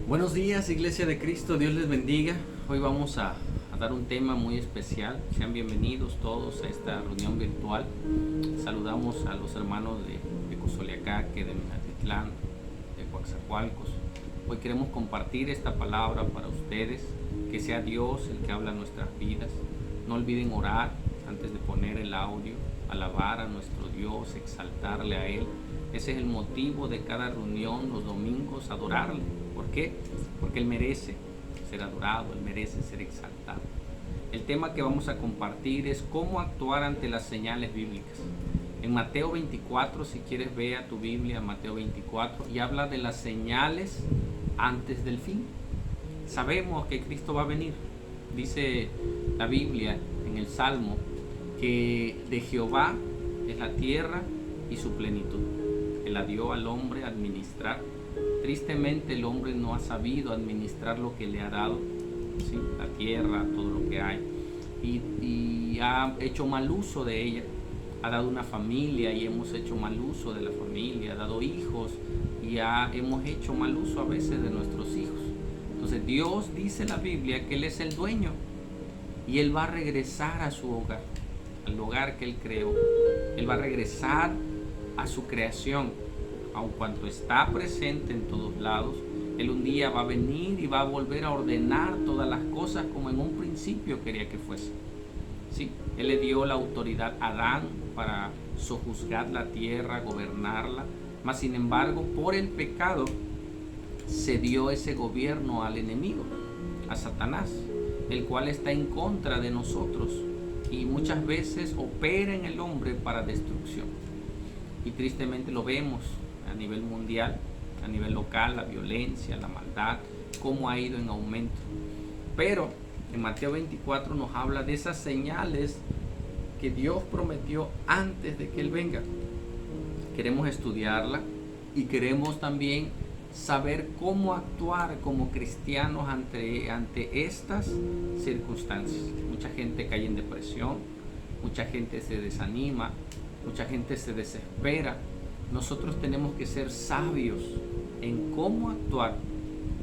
Buenos días, Iglesia de Cristo, Dios les bendiga. Hoy vamos a dar un tema muy especial. Sean bienvenidos todos a esta reunión virtual. Saludamos a los hermanos de Cozoleacaque, de Minatitlán, de Coaxacualcos. Hoy queremos compartir esta palabra para ustedes, que sea Dios el que habla nuestras vidas. No olviden orar antes de poner el audio, alabar a nuestro Dios, exaltarle a Él. Ese es el motivo de cada reunión los domingos, adorarle. ¿Por qué? Porque Él merece ser adorado, Él merece ser exaltado. El tema que vamos a compartir es cómo actuar ante las señales bíblicas. En Mateo 24, si quieres vea tu Biblia, Mateo 24, y habla de las señales antes del fin. Sabemos que Cristo va a venir. Dice la Biblia en el Salmo que de Jehová es la tierra y su plenitud. Él la dio al hombre a administrar. Tristemente el hombre no ha sabido administrar lo que le ha dado, ¿sí? La tierra, todo lo que hay, y ha hecho mal uso de ella. Ha dado una familia y hemos hecho mal uso de la familia. Ha dado hijos y hemos hecho mal uso a veces de nuestros hijos. Entonces Dios dice en la Biblia que Él es el dueño y Él va a regresar a su hogar, al hogar que Él creó. Él va a regresar a su creación, aun cuando está presente en todos lados. Él un día va a venir y va a volver a ordenar todas las cosas como en un principio quería que fuese. ¿Sí? Él le dio la autoridad a Adán para sojuzgar la tierra, gobernarla, mas sin embargo por el pecado se dio ese gobierno al enemigo, a Satanás, el cual está en contra de nosotros y muchas veces opera en el hombre para destrucción. Y tristemente lo vemos a nivel mundial, a nivel local, la violencia, la maldad, cómo ha ido en aumento. Pero en Mateo 24 nos habla de esas señales que Dios prometió antes de que Él venga. Queremos estudiarla y queremos también saber cómo actuar como cristianos ante estas circunstancias. Mucha gente cae en depresión, mucha gente se desanima, mucha gente se desespera. Nosotros tenemos que ser sabios en cómo actuar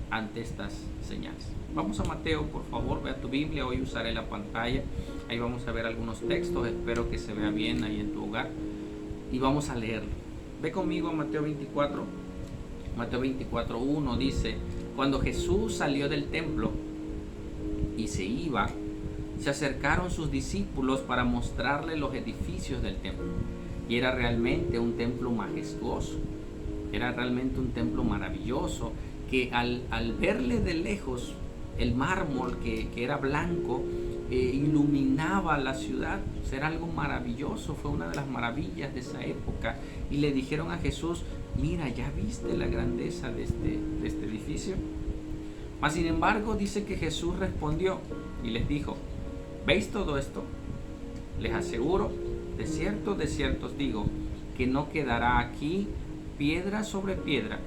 ante estas señales. Vamos a Mateo, por favor, vea tu Biblia. Hoy usaré la pantalla. Ahí vamos a ver algunos textos. Espero que se vea bien ahí en tu hogar. Y vamos a leerlo. Ve conmigo a Mateo 24. Mateo 24:1 dice: cuando Jesús salió del templo y se iba, se acercaron sus discípulos para mostrarle los edificios del templo. Y era realmente un templo majestuoso, era realmente un templo maravilloso, que al verle de lejos el mármol que era blanco, iluminaba la ciudad. O sea, era algo maravilloso, fue una de las maravillas de esa época. Y le dijeron a Jesús: mira, ¿ya viste la grandeza de este edificio? Mas sin embargo dice que Jesús respondió y les dijo: ¿veis todo esto? Les aseguro, de cierto os digo, que no quedará aquí piedra sobre piedra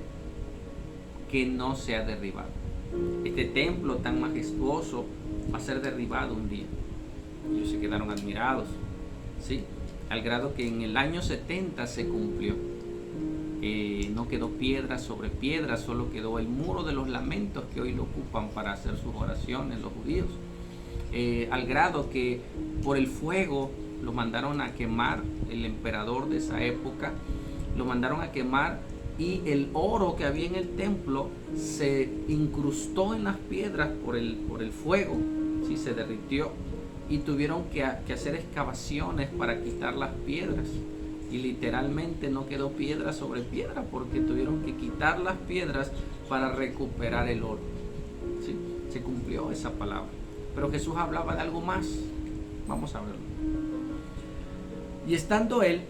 que no sea derribado. Este templo tan majestuoso va a ser derribado un día. Ellos se quedaron admirados, ¿sí? Al grado que en el año 70 se cumplió. No quedó piedra sobre piedra, solo quedó el muro de los lamentos que hoy lo ocupan para hacer sus oraciones los judíos. Al grado que por el fuego lo mandaron a quemar. El emperador de esa época lo mandaron a quemar, y el oro que había en el templo se incrustó en las piedras por el fuego, ¿sí? Se derritió y tuvieron que hacer excavaciones para quitar las piedras, y literalmente no quedó piedra sobre piedra porque tuvieron que quitar las piedras para recuperar el oro, ¿sí? Se cumplió esa palabra. Pero Jesús hablaba de algo más. Vamos a verlo. Y estando él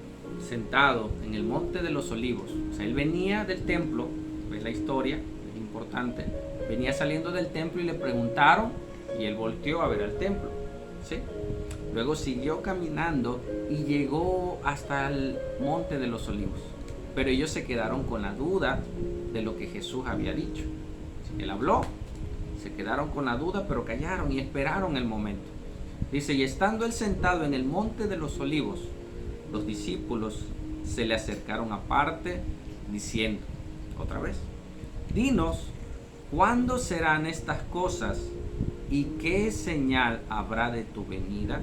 sentado en el monte de los olivos, o sea, él venía del templo, ves la historia, es importante, venía saliendo del templo y le preguntaron, y él volteó a ver al templo, ¿sí? Luego siguió caminando y llegó hasta el monte de los olivos, pero ellos se quedaron con la duda de lo que Jesús había dicho. Él habló, se quedaron con la duda, pero callaron y esperaron el momento. Dice: y estando él sentado en el monte de los olivos, los discípulos se le acercaron aparte, diciendo, otra vez: dinos, ¿cuándo serán estas cosas? ¿Y qué señal habrá de tu venida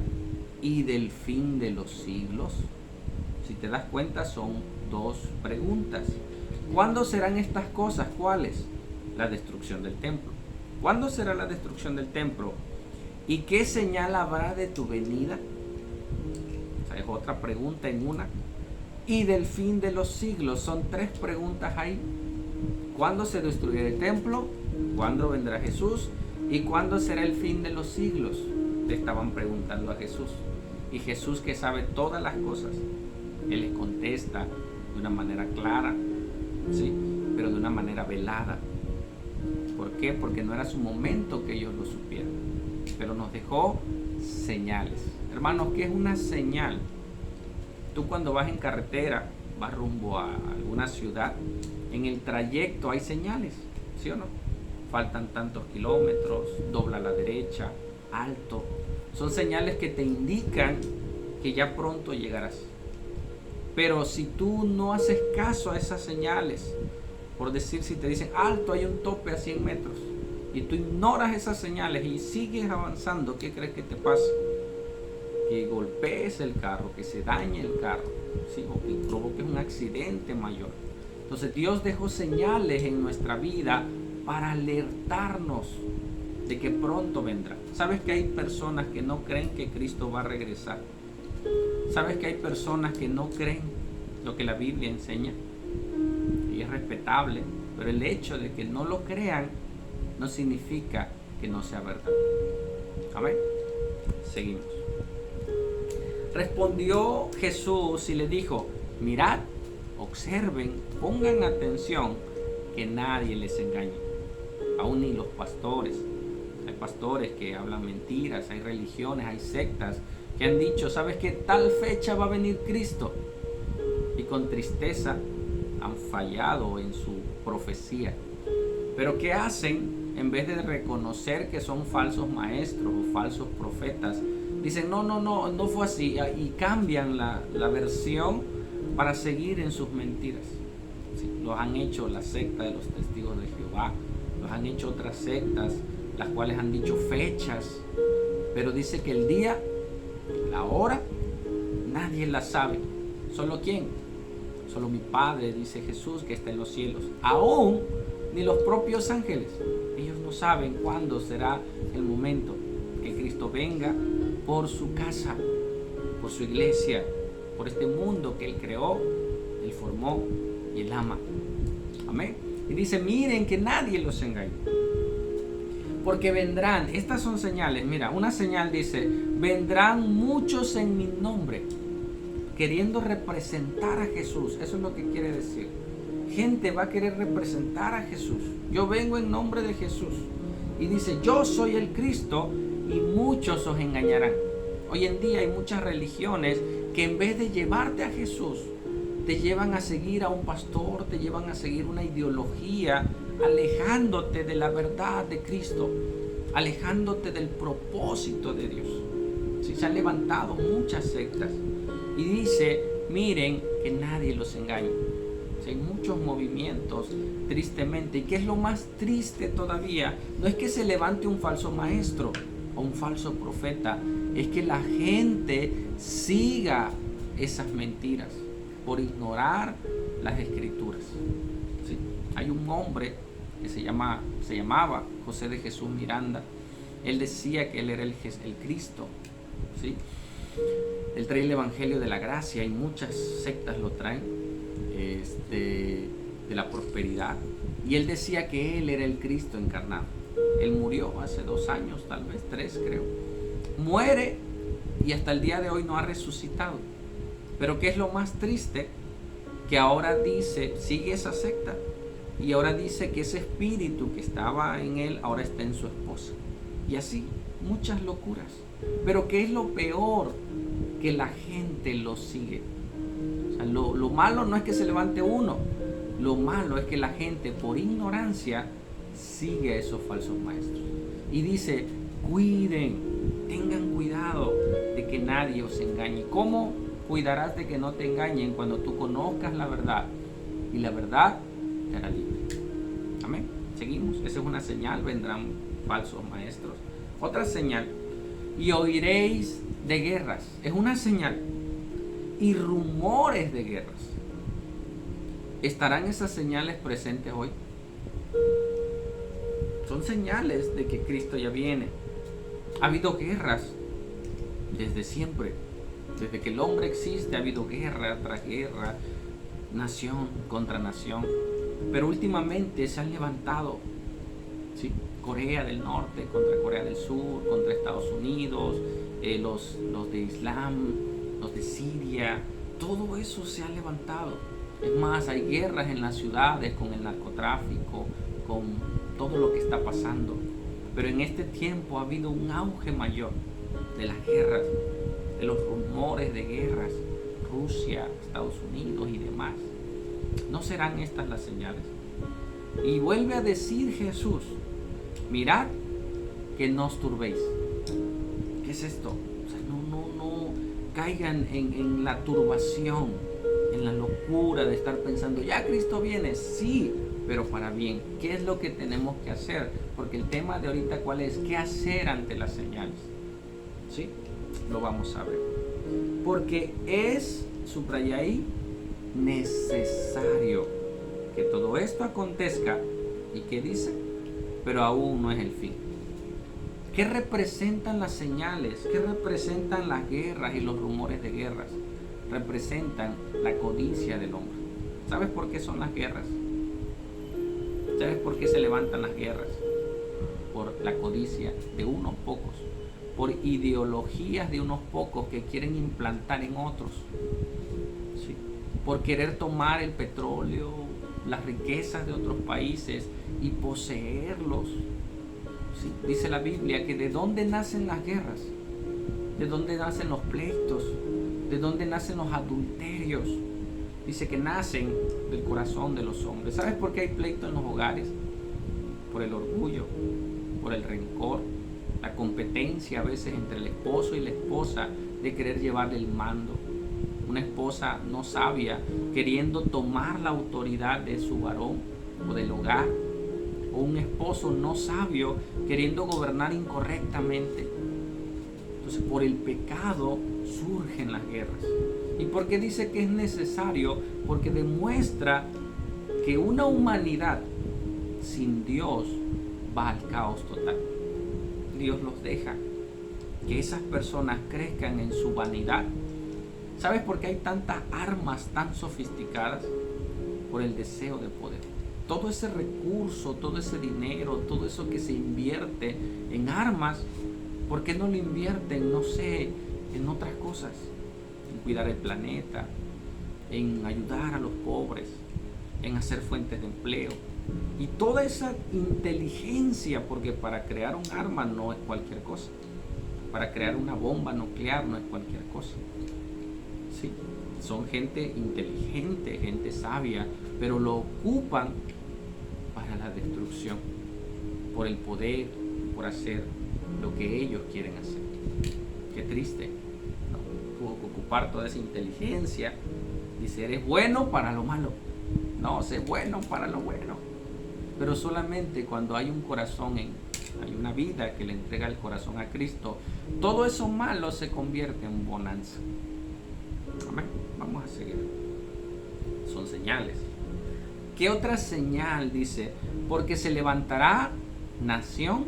y del fin de los siglos? Si te das cuenta, son dos preguntas. ¿Cuándo serán estas cosas? ¿Cuáles? La destrucción del templo. ¿Cuándo será la destrucción del templo? ¿Y qué señal habrá de tu venida? Esa es otra pregunta en una. Y del fin de los siglos. Son tres preguntas ahí. ¿Cuándo se destruirá el templo? ¿Cuándo vendrá Jesús? ¿Y cuándo será el fin de los siglos? Le estaban preguntando a Jesús. Y Jesús, que sabe todas las cosas, Él les contesta de una manera clara, ¿sí? Pero de una manera velada. ¿Por qué? Porque no era su momento que ellos lo supieran. Pero nos dejó señales. Hermanos, ¿qué es una señal? Tú cuando vas en carretera, vas rumbo a alguna ciudad, en el trayecto hay señales, ¿sí o no? Faltan tantos kilómetros, dobla a la derecha, alto. Son señales que te indican que ya pronto llegarás. Pero si tú no haces caso a esas señales, por decir, si te dicen alto, hay un tope a 100 metros, y tú ignoras esas señales y sigues avanzando, ¿qué crees que te pasa? Que golpees el carro, que se dañe el carro, ¿sí? O que provoques un accidente mayor. Entonces Dios dejó señales en nuestra vida para alertarnos de que pronto vendrá. ¿Sabes que hay personas que no creen que Cristo va a regresar? ¿Sabes que hay personas que no creen lo que la Biblia enseña? Y es respetable, pero el hecho de que no lo crean no significa que no sea verdad. Amén. Seguimos. Respondió Jesús y le dijo: mirad, observen, pongan atención, que nadie les engañe, aún ni los pastores. Hay pastores que hablan mentiras, hay religiones, hay sectas que han dicho: ¿sabes qué? Tal fecha va a venir Cristo. Y con tristeza han fallado en su profecía. Pero ¿qué hacen? En vez de reconocer que son falsos maestros o falsos profetas, dicen: no fue así, y cambian la versión para seguir en sus mentiras. Sí, los han hecho la secta de los testigos de Jehová, los han hecho otras sectas, las cuales han dicho fechas, pero dice que el día, la hora, nadie la sabe. ¿Solo quién? Solo mi Padre, dice Jesús, que está en los cielos. Aún ni los propios ángeles. Ellos no saben cuándo será el momento que Cristo venga por su casa, por su iglesia, por este mundo que Él creó, Él formó y Él ama. Amén. Y dice: miren que nadie los engañe. Porque vendrán, estas son señales. Mira, una señal dice: vendrán muchos en mi nombre, queriendo representar a Jesús. Eso es lo que quiere decir. Gente va a querer representar a Jesús. Yo vengo en nombre de Jesús. Y dice: yo soy el Cristo, y muchos os engañarán. Hoy en día hay muchas religiones que en vez de llevarte a Jesús, te llevan a seguir a un pastor, te llevan a seguir una ideología, alejándote de la verdad de Cristo, alejándote del propósito de Dios. Sí, se han levantado muchas sectas. Y dice: miren que nadie los engañe. Sí, hay muchos movimientos, tristemente. ¿Y qué es lo más triste todavía? No es que se levante un falso maestro o un falso profeta, es que la gente siga esas mentiras por ignorar las escrituras. ¿Sí? Hay un hombre que se llamaba José de Jesús Miranda. Él decía que él era el Cristo. ¿Sí? Él trae el Evangelio de la Gracia, y muchas sectas lo traen, de la prosperidad. Y él decía que él era el Cristo encarnado. Él murió hace 2 años, tal vez 3, creo. Muere y hasta el día de hoy no ha resucitado. Pero ¿qué es lo más triste? Que ahora dice, sigue esa secta, y ahora dice que ese espíritu que estaba en él ahora está en su esposa. Y así, muchas locuras. Pero ¿qué es lo peor? Que la gente lo sigue. O sea, lo malo no es que se levante uno. Lo malo es que la gente, por ignorancia, sigue a esos falsos maestros. Y dice: cuiden, tengan cuidado de que nadie os engañe. ¿Cómo cuidarás de que no te engañen? Cuando tú conozcas la verdad, y la verdad te hará libre. Amén. Seguimos. Esa es una señal, vendrán falsos maestros. Otra señal, y oiréis de guerras. Es una señal. Y rumores de guerras. ¿Estarán esas señales presentes hoy? Son señales de que Cristo ya viene. Ha habido guerras desde siempre. Desde que el hombre existe ha habido guerra tras guerra, nación contra nación. Pero últimamente se han levantado, ¿sí? Corea del Norte contra Corea del Sur, contra Estados Unidos, los de Islam, los de Siria. Todo eso se ha levantado. Es más, hay guerras en las ciudades con el narcotráfico, con todo lo que está pasando. Pero en este tiempo ha habido un auge mayor de las guerras, de los rumores de guerras, Rusia, Estados Unidos y demás. ¿No serán estas las señales? Y vuelve a decir Jesús, mirad que no os turbéis. ¿Qué es esto? O sea, no caigan en la turbación, en la locura de estar pensando, ya Cristo viene, sí, pero para bien. ¿Qué es lo que tenemos que hacer? Porque el tema de ahorita, ¿cuál es? ¿Qué hacer ante las señales? ¿Sí? Lo vamos a ver. Porque es, subraya ahí, necesario que todo esto acontezca. ¿Y qué dice? Pero aún no es el fin. ¿Qué representan las señales? ¿Qué representan las guerras y los rumores de guerras? Representan la codicia del hombre. ¿Sabes por qué son las guerras? ¿Sabes por qué se levantan las guerras? Por la codicia de unos pocos, por ideologías de unos pocos que quieren implantar en otros, ¿sí? Por querer tomar el petróleo, las riquezas de otros países y poseerlos. ¿Sí? Dice la Biblia que de dónde nacen las guerras, de dónde nacen los pleitos, de dónde nacen los adulterios. Dice que nacen del corazón de los hombres. ¿Sabes por qué hay pleito en los hogares? Por el orgullo, por el rencor, la competencia a veces entre el esposo y la esposa de querer llevarle el mando. Una esposa no sabia queriendo tomar la autoridad de su varón o del hogar. O un esposo no sabio queriendo gobernar incorrectamente. Entonces, por el pecado surgen las guerras. ¿Y por qué dice que es necesario? Porque demuestra que una humanidad sin Dios va al caos total. Dios los deja que esas personas crezcan en su vanidad. ¿Sabes por qué hay tantas armas tan sofisticadas? Por el deseo de poder. Todo ese recurso, todo ese dinero, todo eso que se invierte en armas, ¿por qué no lo invierten, no sé, en otras cosas? En cuidar el planeta, en ayudar a los pobres, en hacer fuentes de empleo. Y toda esa inteligencia, porque para crear un arma no es cualquier cosa. Para crear una bomba nuclear no es cualquier cosa. Sí, son gente inteligente, gente sabia, pero lo ocupan para la destrucción, por el poder, por hacer lo que ellos quieren hacer. Qué triste, ¿no? Tuvo que ocupar toda esa inteligencia. Dice, eres bueno para lo malo. No, sé bueno para lo bueno. Pero solamente cuando hay un corazón, hay una vida que le entrega el corazón a Cristo, todo eso malo se convierte en bonanza. Amén. Vamos a seguir. Son señales. ¿Qué otra señal? Dice, porque se levantará nación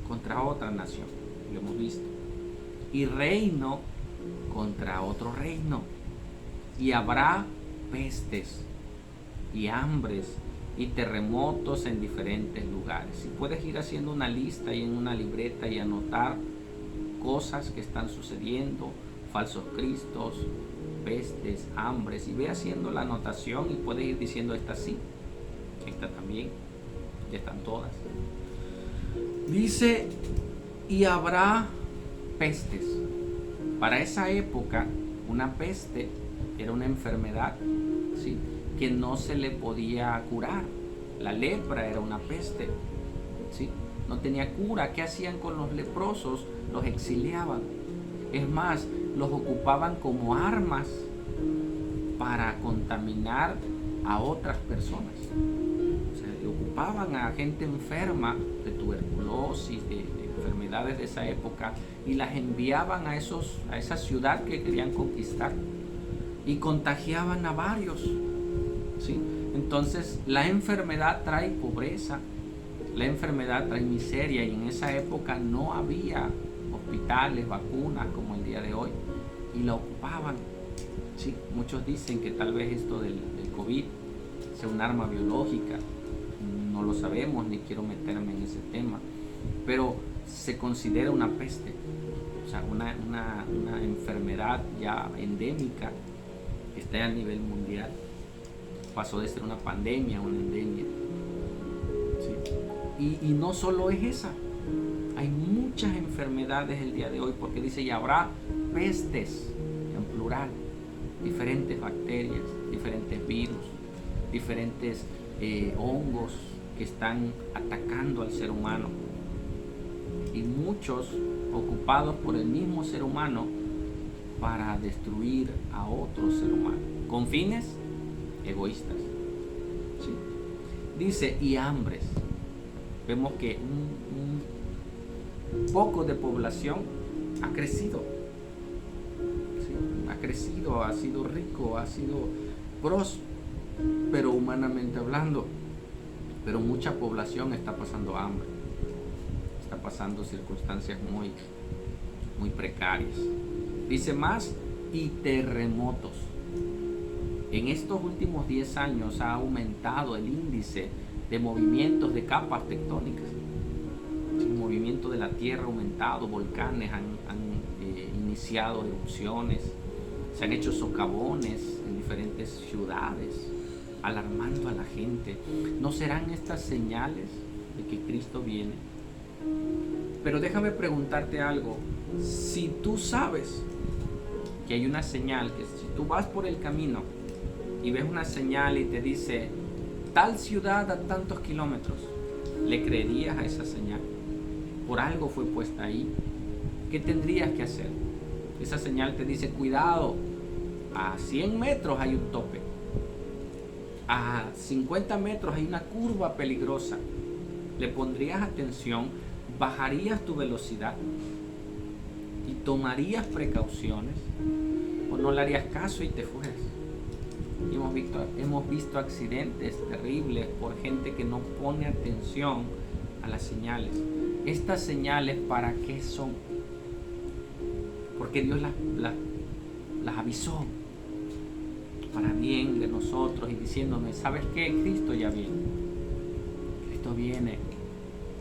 contra otra nación. Lo hemos visto. Y reino contra otro reino. Y habrá pestes y hambres y terremotos en diferentes lugares. Si puedes ir haciendo una lista y en una libreta y anotar cosas que están sucediendo, falsos cristos, pestes, hambres, y ve haciendo la anotación y puedes ir diciendo esta sí, esta también, ya están todas. Dice, y habrá pestes. Para esa época, una peste era una enfermedad, ¿sí?, que no se le podía curar. La lepra era una peste, ¿sí?, no tenía cura. ¿Qué hacían con los leprosos? Los exiliaban. Es más, los ocupaban como armas para contaminar a otras personas. O sea, topaban a gente enferma de tuberculosis, de enfermedades de esa época, y las enviaban a esa ciudad que querían conquistar y contagiaban a varios, ¿sí? Entonces la enfermedad trae pobreza, la enfermedad trae miseria, y en esa época no había hospitales, vacunas como el día de hoy, y la ocupaban. Sí, muchos dicen que tal vez esto del COVID sea un arma biológica, no lo sabemos, ni quiero meterme en ese tema, pero se considera una peste, o sea, una enfermedad ya endémica que está a nivel mundial. Pasó de ser una pandemia a una endemia. ¿Sí? Y no solo es esa, hay muchas enfermedades el día de hoy, porque dice, y habrá pestes, en plural, diferentes bacterias, diferentes virus, diferentes hongos que están atacando al ser humano, y muchos ocupados por el mismo ser humano para destruir a otro ser humano, con fines egoístas. ¿Sí? Dice, y hambres. Vemos que un poco de población ha crecido. ¿Sí? Ha crecido, ha sido rico, ha sido próspero humanamente hablando, pero mucha población está pasando hambre, está pasando circunstancias muy, muy precarias. Dice más, y terremotos. En estos últimos 10 años ha aumentado el índice de movimientos de capas tectónicas. El movimiento de la Tierra ha aumentado, volcanes han iniciado erupciones, se han hecho socavones en diferentes ciudades, alarmando a la gente. ¿No serán estas señales de que Cristo viene? Pero déjame preguntarte algo. Si tú sabes que hay una señal, que si tú vas por el camino y ves una señal y te dice tal ciudad a tantos kilómetros, ¿le creerías a esa señal? Por algo fue puesta ahí. ¿Qué tendrías que hacer? Esa señal te dice, cuidado, a 100 metros hay un tope, a 50 metros hay una curva peligrosa. ¿Le pondrías atención? ¿Bajarías tu velocidad y tomarías precauciones? ¿O no le harías caso y te fueras? Y hemos visto accidentes terribles por gente que no pone atención a las señales. Estas señales, ¿para qué son? Porque Dios las avisó para bien de nosotros, y diciéndome, ¿sabes qué? Cristo ya viene. Cristo viene.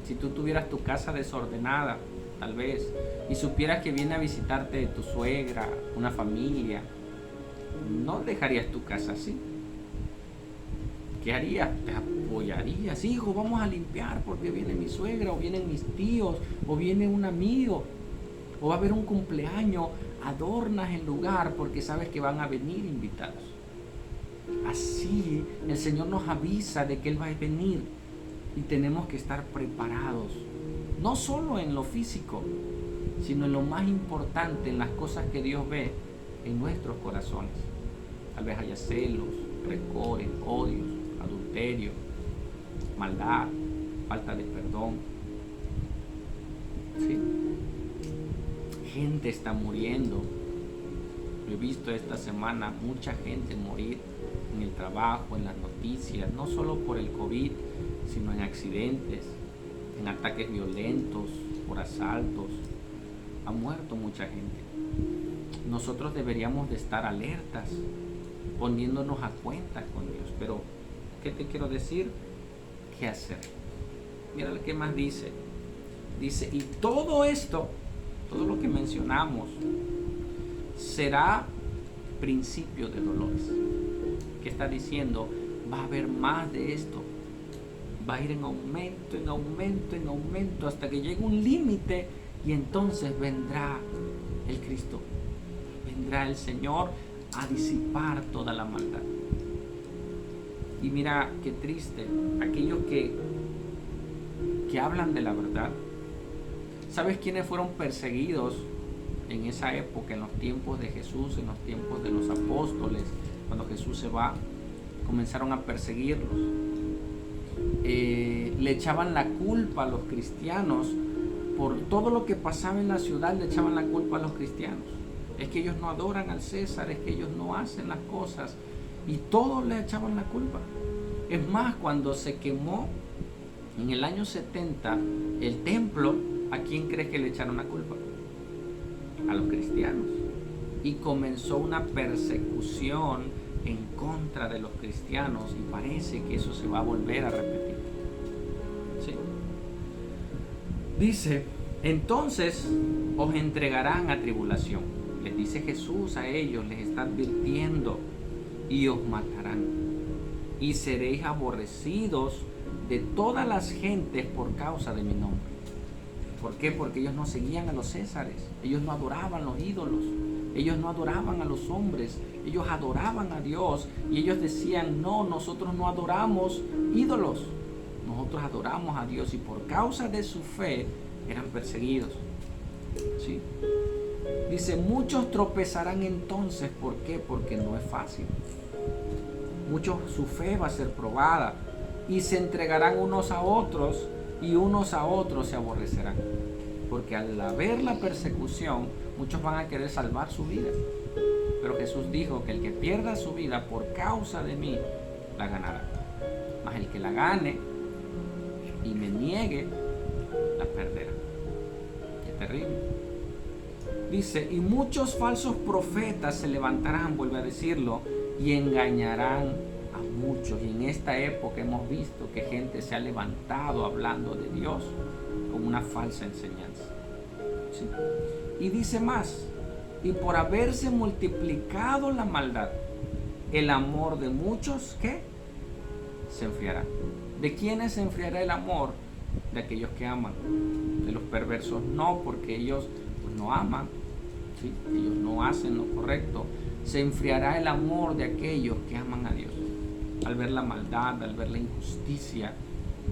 Si tú tuvieras tu casa desordenada, tal vez, y supieras que viene a visitarte tu suegra, una familia, no dejarías tu casa así. ¿Qué harías? Te apoyarías. Hijo, vamos a limpiar porque viene mi suegra, o vienen mis tíos, o viene un amigo, o va a haber un cumpleaños. Adornas el lugar porque sabes que van a venir invitados. Así el Señor nos avisa de que Él va a venir, y tenemos que estar preparados, no solo en lo físico, sino en lo más importante, en las cosas que Dios ve en nuestros corazones. Tal vez haya celos, rencores, odios, adulterio, maldad, falta de perdón. ¿Sí? Gente está muriendo. Yo he visto esta semana mucha gente morir en el trabajo, en las noticias, no solo por el COVID, sino en accidentes, en ataques violentos, por asaltos. Ha muerto mucha gente. Nosotros deberíamos de estar alertas, poniéndonos a cuenta con Dios. Pero, ¿qué te quiero decir? ¿Qué hacer? Mira lo que más dice. Dice, y todo esto, todo lo que mencionamos, será principio de dolores. ¿Qué está diciendo? Va a haber más de esto. Va a ir en aumento, en aumento, en aumento, hasta que llegue un límite, y entonces vendrá el Cristo. Vendrá el Señor a disipar toda la maldad. Y mira qué triste, aquellos que hablan de la verdad. ¿Sabes quiénes fueron perseguidos en esa época, en los tiempos de Jesús, en los tiempos de los apóstoles? Cuando Jesús se va, comenzaron a perseguirlos. le echaban la culpa a los cristianos por todo lo que pasaba en la ciudad. Le echaban la culpa a los cristianos. Es que ellos no adoran al César, es que ellos no hacen las cosas, y todos le echaban la culpa. Es más, cuando se quemó en el año 70 el templo, ¿a quién crees que le echaron la culpa? A los cristianos. Y comenzó una persecución en contra de los cristianos, y parece que eso se va a volver a repetir. ¿Sí? Dice, entonces os entregarán a tribulación. Les dice Jesús a ellos, les está advirtiendo, y os matarán, y seréis aborrecidos de todas las gentes por causa de mi nombre. ¿Por qué? Porque ellos no seguían a los césares, ellos no adoraban los ídolos, ellos no adoraban a los hombres, ellos adoraban a Dios, y ellos decían, no, nosotros no adoramos ídolos, nosotros adoramos a Dios, y por causa de su fe eran perseguidos. ¿Sí? Dice, muchos tropezarán entonces. ¿Por qué? Porque no es fácil. Muchos, su fe va a ser probada, y se entregarán unos a otros, y unos a otros se aborrecerán. Porque al haber la persecución, muchos van a querer salvar su vida. Pero Jesús dijo que el que pierda su vida por causa de mí, la ganará. Mas el que la gane y me niegue, la perderá. Qué terrible. Dice, y muchos falsos profetas se levantarán, vuelve a decirlo, y engañarán a muchos. Y en esta época hemos visto que gente se ha levantado hablando de Dios con una falsa enseñanza. ¿Sí? Y dice más, y por haberse multiplicado la maldad, el amor de muchos, ¿qué? Se enfriará. ¿De quiénes se enfriará el amor? De aquellos que aman. De los perversos no, porque ellos no aman, ¿sí? Ellos no hacen lo correcto. Se enfriará el amor de aquellos que aman a Dios. Al ver la maldad, al ver la injusticia,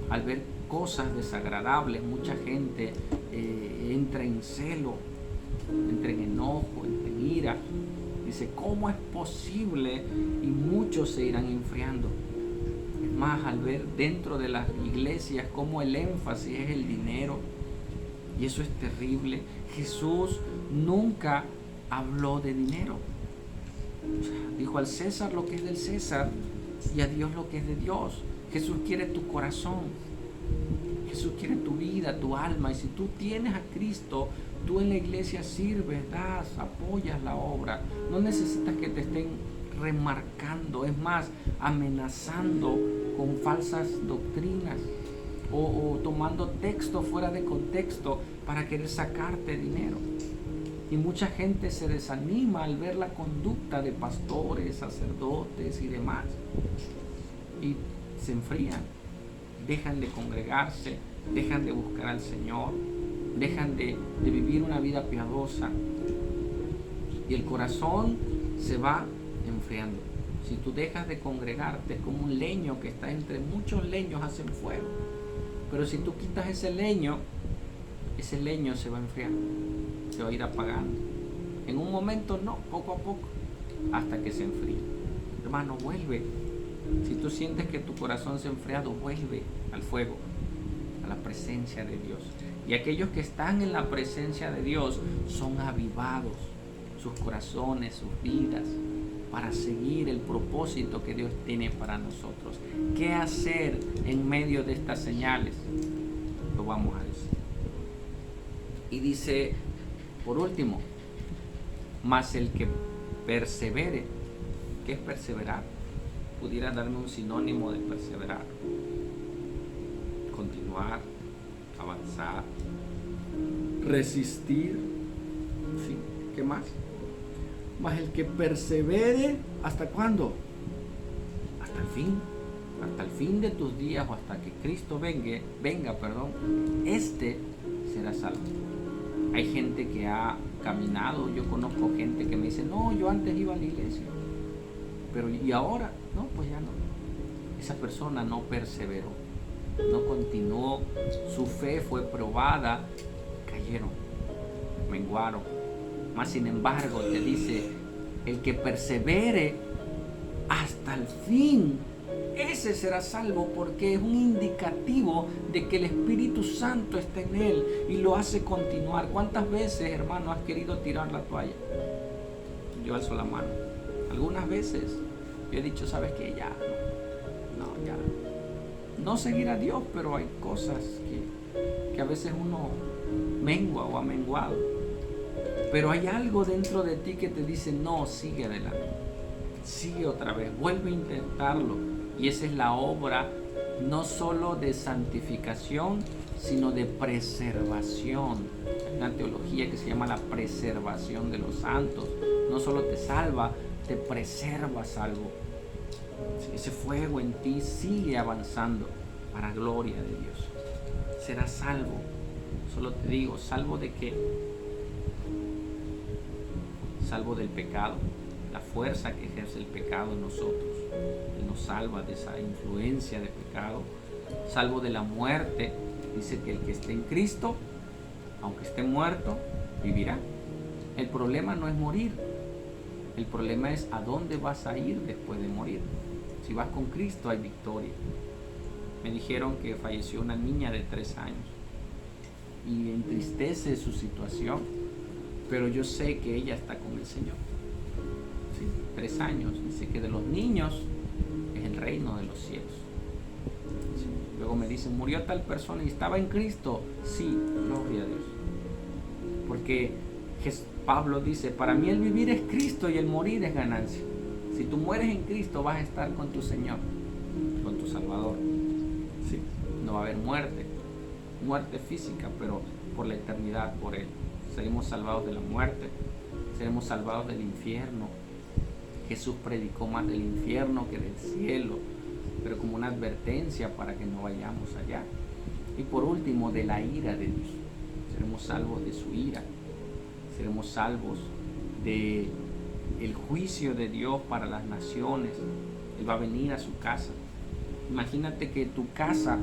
al ver cosas desagradables, mucha gente entra en celo, entra en enojo, entra en ira. Dice, ¿cómo es posible? Y muchos se irán enfriando. Es más, al ver dentro de las iglesias cómo el énfasis es el dinero, y eso es terrible. Jesús nunca habló de dinero. O sea, dijo al César lo que es del César y a Dios lo que es de Dios. Jesús quiere tu corazón. Jesús quiere tu vida, tu alma. Y si tú tienes a Cristo, tú en la iglesia sirves, das, apoyas la obra. No necesitas que te estén remarcando, es más, amenazando con falsas doctrinas. O tomando texto fuera de contexto para querer sacarte dinero. Y mucha gente se desanima al ver la conducta de pastores, sacerdotes y demás. Y se enfrían, dejan de congregarse, dejan de buscar al Señor, dejan de vivir una vida piadosa. Y el corazón se va enfriando. Si tú dejas de congregarte, es como un leño que está entre muchos leños, hacen fuego. Pero si tú quitas ese leño se va a enfriar, se va a ir apagando. En un momento no, poco a poco, hasta que se enfríe. Hermano, vuelve. Si tú sientes que tu corazón se ha enfriado, vuelve al fuego, a la presencia de Dios. Y aquellos que están en la presencia de Dios son avivados, sus corazones, sus vidas, para seguir el propósito que Dios tiene para nosotros. ¿Qué hacer en medio de estas señales? Lo vamos a decir. Y dice, por último, mas el que persevere. ¿Qué es perseverar? Pudiera darme un sinónimo de perseverar. Continuar, avanzar, resistir. ¿Sí? ¿Qué más? Mas el que persevere, ¿hasta cuándo? Hasta el fin. Hasta el fin de tus días, o hasta que Cristo venga, este será salvo. Hay gente que ha caminado, yo conozco gente que me dice, no, yo antes iba a la iglesia, pero ¿y ahora? No, pues ya no. Esa persona no perseveró, no continuó, su fe fue probada, cayeron, menguaron. Mas sin embargo te dice, el que persevere hasta el fin, ese será salvo porque es un indicativo de que el Espíritu Santo está en él y lo hace continuar. ¿Cuántas veces, hermano, has querido tirar la toalla? Yo alzo la mano. Algunas veces yo he dicho, ¿sabes qué? Ya, no, ya. No seguir a Dios, pero hay cosas que a veces uno mengua o ha menguado. Pero hay algo dentro de ti que te dice, no, sigue adelante. Sigue otra vez, vuelve a intentarlo. Y esa es la obra no solo de santificación, sino de preservación. Hay una teología que se llama la preservación de los santos. No solo te salva, te preserva salvo. Ese fuego en ti sigue avanzando para gloria de Dios. Serás salvo. Solo te digo, ¿salvo de qué? Salvo del pecado, la fuerza que ejerce el pecado en nosotros. Él nos salva de esa influencia de pecado. Salvo de la muerte. Dice que el que esté en Cristo, aunque esté muerto, vivirá. El problema no es morir. El problema es a dónde vas a ir después de morir. Si vas con Cristo hay victoria. Me dijeron que falleció una niña de 3 años y entristece su situación, pero yo sé que ella está con el Señor. Sí, 3 años. Dice que de los niños es el reino de los cielos. Sí. Luego me dicen, murió tal persona y estaba en Cristo. Sí, gloria a Dios. Porque Pablo dice, para mí el vivir es Cristo y el morir es ganancia. Si tú mueres en Cristo vas a estar con tu Señor, con tu Salvador. Sí. No va a haber muerte física, pero por la eternidad, por Él. Seremos salvados de la muerte, seremos salvados del infierno. Jesús predicó más del infierno que del cielo, pero como una advertencia para que no vayamos allá. Y por último, de la ira de Dios. Seremos salvos de su ira, seremos salvos de el juicio de Dios para las naciones. Él va a venir a su casa. Imagínate que tu casa,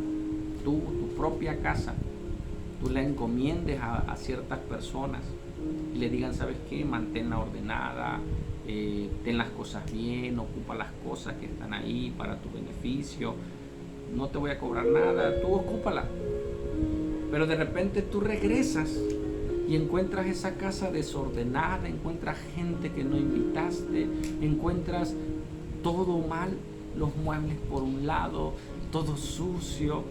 tu propia casa, tú la encomiendes a ciertas personas y le digan, ¿sabes qué? Manténla ordenada, ten las cosas bien, ocupa las cosas que están ahí para tu beneficio, no te voy a cobrar nada, tú ocúpala. Pero de repente tú regresas y encuentras esa casa desordenada, encuentras gente que no invitaste, encuentras todo mal, los muebles por un lado, todo sucio.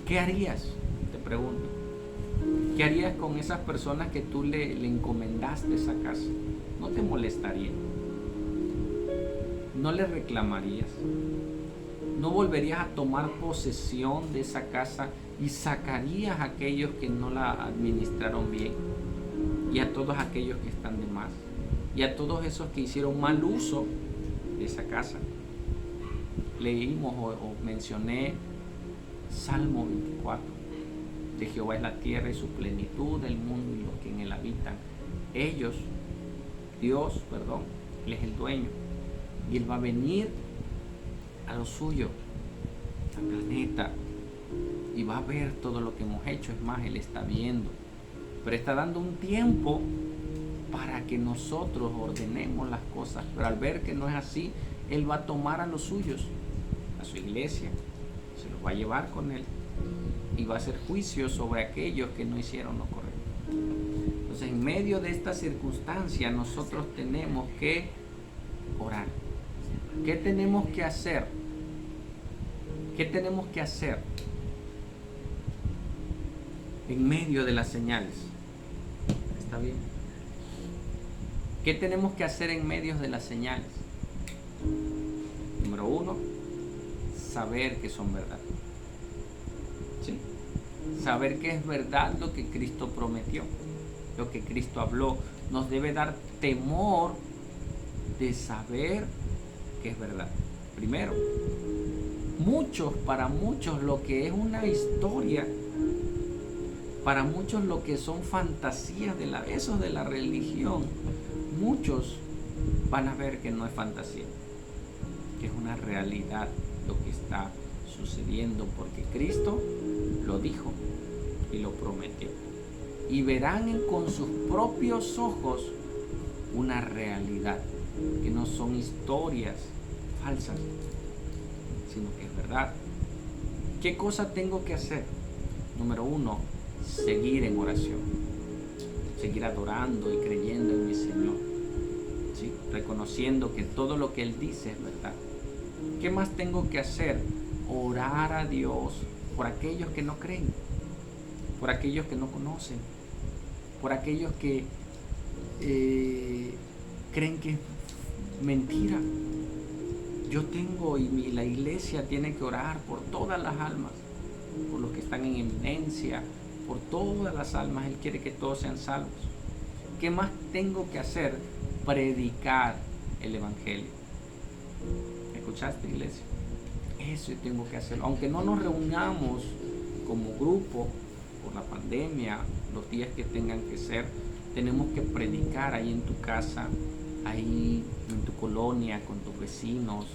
¿Qué harías? Te pregunto. ¿Qué harías con esas personas que tú le encomendaste esa casa? ¿No te molestaría? ¿No le reclamarías? ¿No volverías a tomar posesión de esa casa y sacarías a aquellos que no la administraron bien? Y a todos aquellos que están de más. Y a todos esos que hicieron mal uso de esa casa. Leímos o mencioné Salmo 24. De Jehová es la tierra y su plenitud, el mundo y los que en él habitan. Dios, Él es el dueño. Y Él va a venir a lo suyo, al planeta, y va a ver todo lo que hemos hecho. Es más, Él está viendo, pero está dando un tiempo para que nosotros ordenemos las cosas. Pero al ver que no es así, Él va a tomar a los suyos, a su iglesia, se los va a llevar con Él y va a hacer juicio sobre aquellos que no hicieron lo correcto. Entonces, en medio de esta circunstancia, nosotros tenemos que orar. ¿Qué tenemos que hacer? ¿Qué tenemos que hacer en medio de las señales? ¿Está bien? ¿Qué tenemos que hacer en medio de las señales? Número 1, saber que son verdad. ¿Sí? Saber que es verdad lo que Cristo prometió, lo que Cristo habló. Nos debe dar temor de saber que es verdad. Primero, para muchos lo que es una historia, para muchos lo que son fantasías esos de la religión, muchos van a ver que no es fantasía, que es una realidad lo que está sucediendo, porque Cristo lo dijo y lo prometió. Y verán con sus propios ojos una realidad, que no son historias falsas, sino que es verdad. ¿Qué cosa tengo que hacer? Número 1, seguir en oración, seguir adorando y creyendo en mi Señor, ¿sí? Reconociendo que todo lo que Él dice es verdad. ¿Qué más tengo que hacer? Orar a Dios por aquellos que no creen, por aquellos que no conocen, por aquellos que creen que es mentira. Yo tengo y la iglesia tiene que orar por todas las almas, por los que están en eminencia, por todas las almas. Él quiere que todos sean salvos. ¿Qué más tengo que hacer? Predicar el evangelio. ¿Escuchaste, iglesia? Eso tengo que hacerlo. Aunque no nos reunamos como grupo por la pandemia, los días que tengan que ser, tenemos que predicar ahí en tu casa, ahí en tu colonia, con tus vecinos,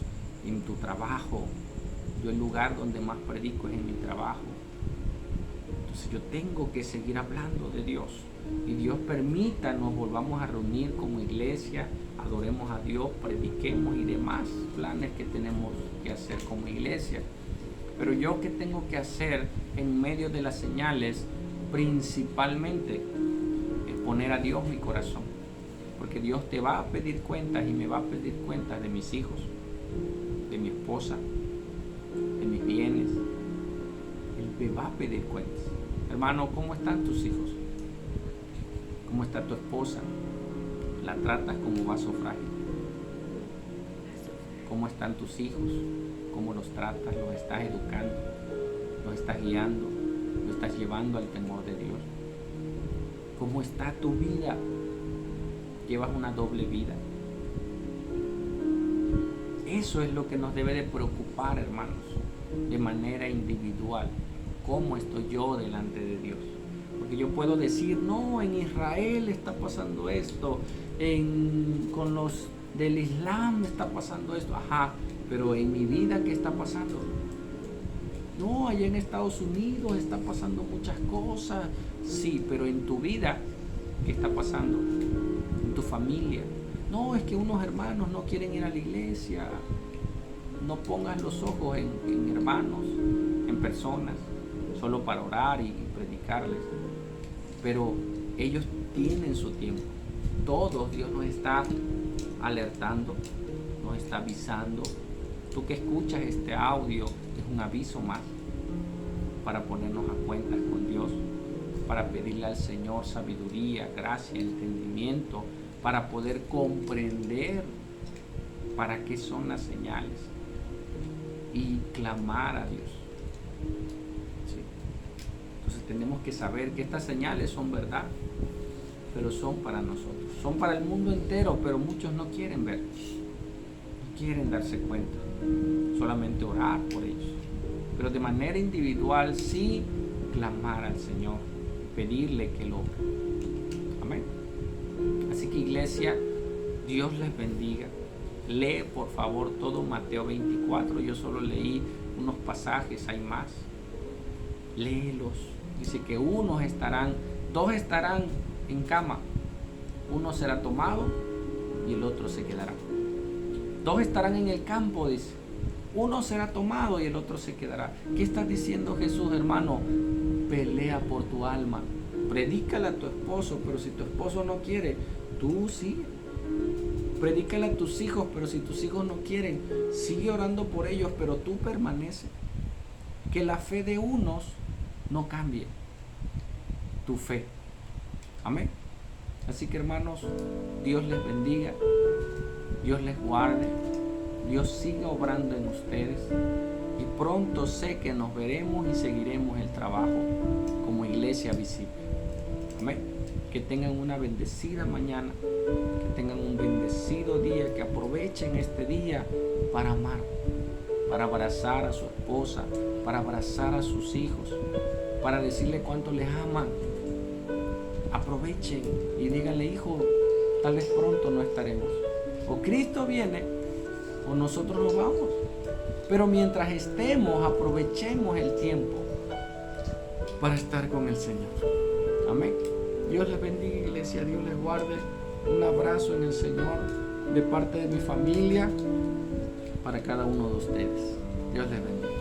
en tu trabajo. Yo el lugar donde más predico es en mi trabajo. Entonces yo tengo que seguir hablando de Dios. Y Dios permita nos volvamos a reunir como iglesia, adoremos a Dios, prediquemos y demás planes que tenemos que hacer como iglesia. Pero yo, ¿qué tengo que hacer en medio de las señales? Principalmente es poner a Dios mi corazón. Porque Dios te va a pedir cuentas y me va a pedir cuentas de mis hijos, de mi esposa, de mis bienes. Él me va a pedir cuentas. Hermano, ¿cómo están tus hijos? ¿Cómo está tu esposa? ¿La tratas como vaso frágil? ¿Cómo están tus hijos? ¿Cómo los tratas? ¿Los estás educando? ¿Los estás guiando? ¿Los estás llevando al temor de Dios? ¿Cómo está tu vida? ¿Llevas una doble vida? Eso es lo que nos debe de preocupar, hermanos, de manera individual. ¿Cómo estoy yo delante de Dios? Porque yo puedo decir, no, en Israel está pasando esto, con los del Islam está pasando esto, ajá, pero en mi vida, ¿qué está pasando? No, allá en Estados Unidos está pasando muchas cosas, sí, pero en tu vida, ¿qué está pasando? En tu familia. No, es que unos hermanos no quieren ir a la iglesia. No pongas los ojos en hermanos, en personas, solo para orar y predicarles. Pero ellos tienen su tiempo. Todos Dios nos está alertando, nos está avisando. Tú que escuchas este audio es un aviso más para ponernos a cuentas con Dios, para pedirle al Señor sabiduría, gracia, entendimiento, para poder comprender para qué son las señales y clamar a Dios. ¿Sí? Entonces tenemos que saber que estas señales son verdad, pero son para nosotros, son para el mundo entero, pero muchos no quieren ver, no quieren darse cuenta, solamente orar por ellos, pero de manera individual sí clamar al Señor, pedirle que lo obre. Amén. Así que, iglesia, Dios les bendiga. Lee por favor todo Mateo 24. Yo solo leí unos pasajes, hay más. Léelos. Dice que dos estarán en cama. Uno será tomado y el otro se quedará. Dos estarán en el campo, dice. Uno será tomado y el otro se quedará. ¿Qué está diciendo Jesús, hermano? Pelea por tu alma. Predícale a tu esposo, pero si tu esposo no quiere, tú sigue. Predícale a tus hijos, pero si tus hijos no quieren, sigue orando por ellos, pero tú permanece. Que la fe de unos no cambie tu fe. Amén. Así que, hermanos, Dios les bendiga, Dios les guarde, Dios siga obrando en ustedes y pronto sé que nos veremos y seguiremos el trabajo como iglesia visible. Amén. Que tengan una bendecida mañana, que tengan un bendecido día, que aprovechen este día para amar, para abrazar a su esposa, para abrazar a sus hijos, para decirle cuánto les aman. Aprovechen y díganle, hijo, tal vez pronto no estaremos. O Cristo viene o nosotros nos vamos. Pero mientras estemos, aprovechemos el tiempo para estar con el Señor. Amén. Dios les bendiga, iglesia. Dios les guarde. Un abrazo en el Señor de parte de mi familia para cada uno de ustedes. Dios les bendiga.